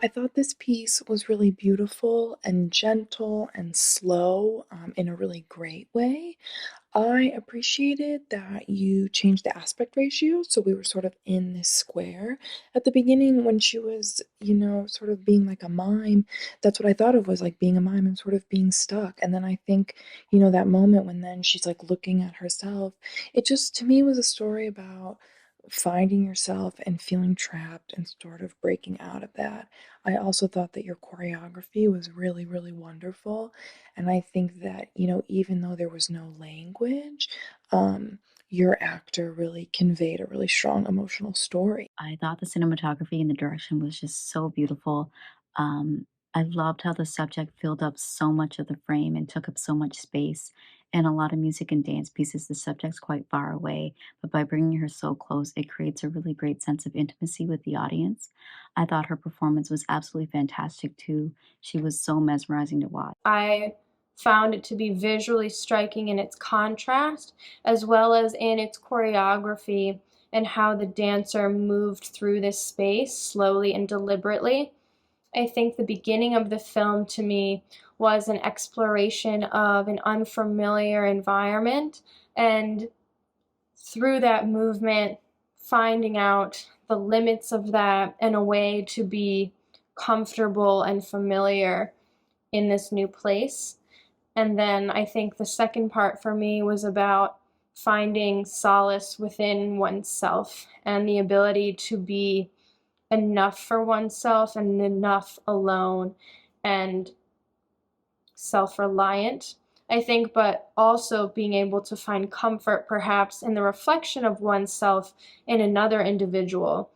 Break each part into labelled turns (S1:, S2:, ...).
S1: I thought this piece was really beautiful and gentle and slow in a really great way. I appreciated that you changed the aspect ratio so we were sort of in this square. At the beginning, when she was, sort of being like a mime, that's what I thought of was like being a mime and sort of being stuck. And then I think, that moment when then she's like looking at herself, it just to me was a story about finding yourself and feeling trapped and sort of breaking out of that. I also thought that your choreography was really, really wonderful. And I think that, even though there was no language, your actor really conveyed a really strong emotional story.
S2: I thought the cinematography and the direction was just so beautiful. Um, I loved how the subject filled up so much of the frame and took up so much space. In a lot of music and dance pieces, the subject's quite far away, but by bringing her so close, it creates a really great sense of intimacy with the audience. I thought her performance was absolutely fantastic too. She was so mesmerizing to watch.
S3: I found it to be visually striking in its contrast, as well as in its choreography and how the dancer moved through this space slowly and deliberately. I think the beginning of the film to me was an exploration of an unfamiliar environment, and through that movement, finding out the limits of that and a way to be comfortable and familiar in this new place. And then I think the second part for me was about finding solace within oneself and the ability to be enough for oneself and enough alone and self-reliant, I think, but also being able to find comfort perhaps in the reflection of oneself in another individual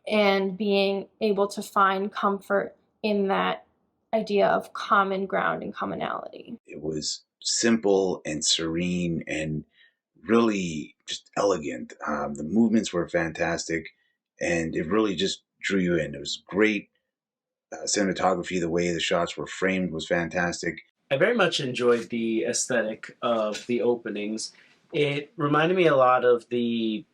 S3: and being able to find comfort in that idea of common ground and commonality.
S4: It was simple and serene and really just elegant. The movements were fantastic, and it really just drew you in. It was great cinematography. The way the shots were framed was fantastic.
S5: I very much enjoyed the aesthetic of the openings. It reminded me a lot of the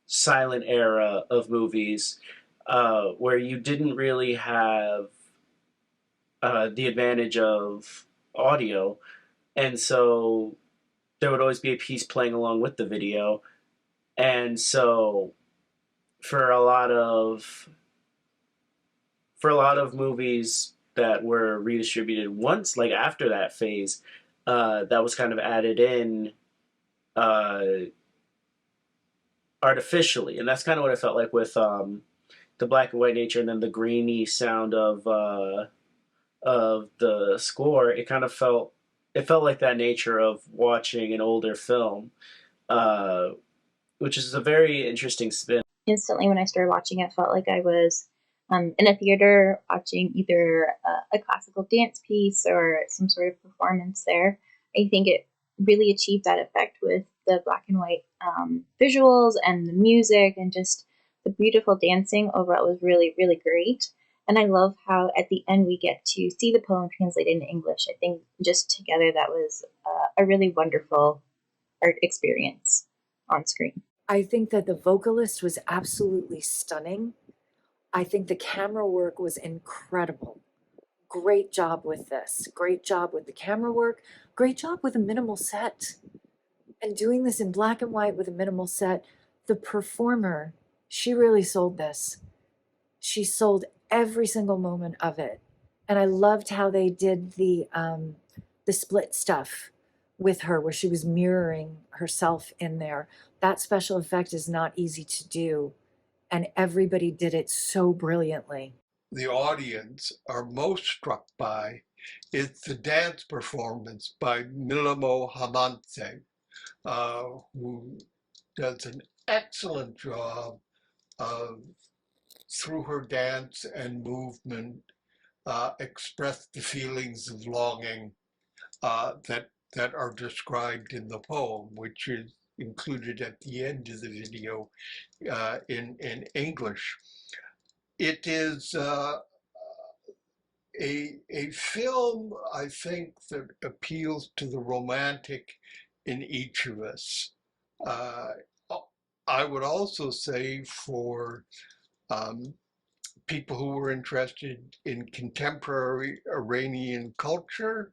S5: silent era of movies where you didn't really have the advantage of audio. And so there would always be a piece playing along with the video. And so for a lot of movies that were redistributed once, like after that phase, that was kind of added in uh, artificially, and that's kind of what it felt like with the black and white nature, and then the grainy sound of the score. It felt like that nature of watching an older film, uh, which is a very interesting spin.
S6: Instantly, when I started watching it, felt like I was in a theater watching either a classical dance piece or some sort of performance there. I think it really achieved that effect with the black and white visuals and the music and just the beautiful dancing. Overall, it was really, really great. And I love how at the end we get to see the poem translated into English. I think just together that was a really wonderful art experience on screen.
S7: I think that the vocalist was absolutely stunning. I think the camera work was incredible. Great job with this. Great job with the camera work. Great job with a minimal set. And doing this in black and white with a minimal set, the performer, she really sold this. She sold every single moment of it. And I loved how they did the split stuff with her where she was mirroring herself in there. That special effect is not easy to do, and everybody did it so brilliantly.
S8: The audience are most struck by is the dance performance by Milamo Hamantse, who does an excellent job of, through her dance and movement, express the feelings of longing that are described in the poem, which is included at the end of the video in English. It is a film, I think, that appeals to the romantic in each of us. I would also say for people who were interested in contemporary Iranian culture.